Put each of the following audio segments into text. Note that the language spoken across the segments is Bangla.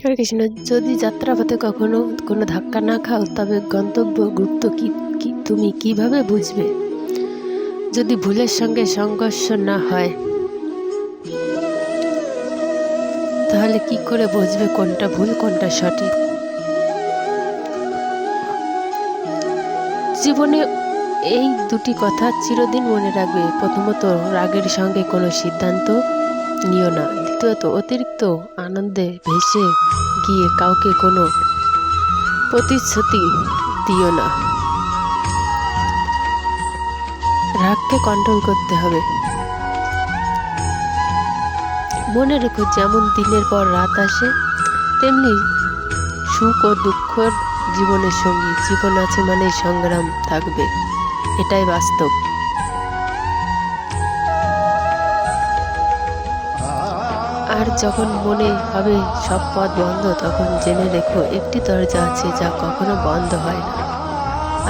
হরে কৃষ্ণ। যদি যাত্রাপথে কখনো কোনো ধাক্কা না খাও, তবে গন্তব্য গুপ্ত তুমি কিভাবে বুঝবে? যদি ভুলের সঙ্গে সংঘর্ষ না হয়, তাহলে কি করে বুঝবে কোনটা ভুল কোনটা সঠিক? জীবনে এই দুটি কথা চিরদিন মনে রাখবে। প্রথমত, রাগের সঙ্গে কোনো সিদ্ধান্ত নিও না। দ্বিতীয়ত, অতিরিক্ত আনন্দে ভেসে গিয়ে কাউকে কোনো প্রতিশ্রুতি দিও না। রাগকে কন্ট্রোল করতে হবে। মনে রেখো, যেমন দিনের পর রাত আসে, তেমনি সুখ ও দুঃখের জীবনের সঙ্গী। জীবন আছে মানে সংগ্রাম থাকবে, এটাই বাস্তব। আর যখন মনে হবে সব পথ বন্ধ, তখন জেনে রেখো একটি দরজা আছে যা কখনো বন্ধ হয় না,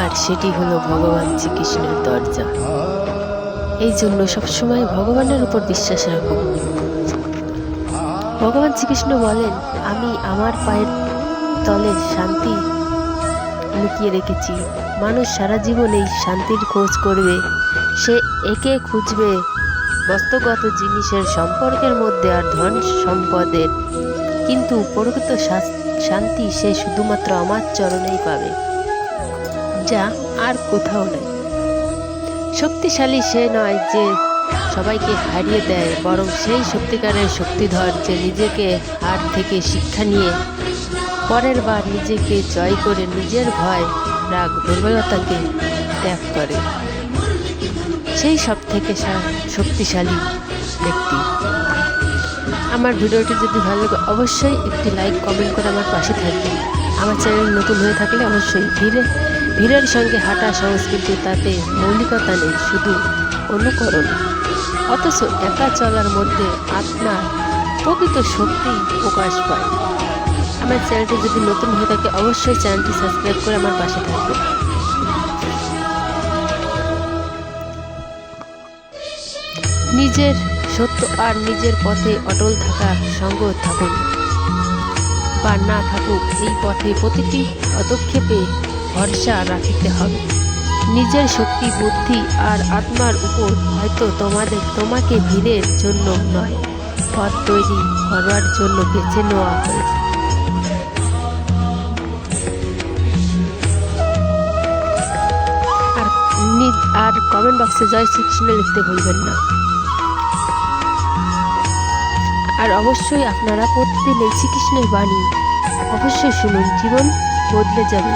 আর সেটি হলো ভগবান শ্রীকৃষ্ণের দরজা। এই জন্য সবসময় ভগবানের উপর বিশ্বাস রাখো। ভগবান শ্রীকৃষ্ণ বলেন, আমি আমার পায়ের তলে শান্তি লুকিয়ে রেখেছি। মানুষ সারা জীবন এই শান্তির খোঁজ করবে, সে একে খুঁজবে বস্তুগত জিনিসের সম্পর্কের মধ্যে আর ধন সম্পদের, কিন্তু প্রকৃত শান্তি সে শুধুমাত্র আমার চরণেই পাবে, যা আর কোথাও নেই। শক্তিশালী সে নয় যে সবাইকে হারিয়ে দেয়, বরং সেই সত্যিকারের শক্তিধর যে নিজেকে হার থেকে শিক্ষা নিয়ে পরের বার নিজেকে জয় করে নিজের ভয়, রাগ, দুর্বলতাকে ত্যাগ করে, সেই সব থেকে শক্তিশালী ব্যক্তি। আমার ভিডিওটি যদি ভালো লাগে, অবশ্যই একটি লাইক কমেন্ট করে আমার পাশে থাকবেন। আমার চ্যানেল নতুন হয়ে থাকলে অবশ্যই ভিড়ের সঙ্গে হাঁটা সহজ, কিন্তু তাতে মৌলিকতা নেই, শুধু অনুকরণ। অথচ একা চলার মধ্যে আপনার প্রকৃত শক্তি প্রকাশ পায়। আমার চ্যানেলটি যদি নতুন হয়ে থাকে, অবশ্যই চ্যানেলটি সাবস্ক্রাইব করে আমার পাশে থাকবেন। নিজের সত্য আর নিজের পথে অটল থাকা, সঙ্গ থাকুন বা না থাকুক, এই পথে প্রতিটি পদক্ষেপে ভরসা রাখতে হবে নিজের শক্তি, বুদ্ধি আর আত্মার উপর। হয়তো তোমাকে ভিড়ের জন্য নয়, পথ তৈরি করার জন্য বেছে নেওয়া হয়েছে। আর কমেন্ট বক্সে জয় শ্রীকৃষ্ণ লিখতে ভুলবেন না। আর অবশ্যই আপনারা প্রতিদিন এই শ্রীকৃষ্ণের বাণী অবশ্যই শুনুন, জীবন বদলে যাবে।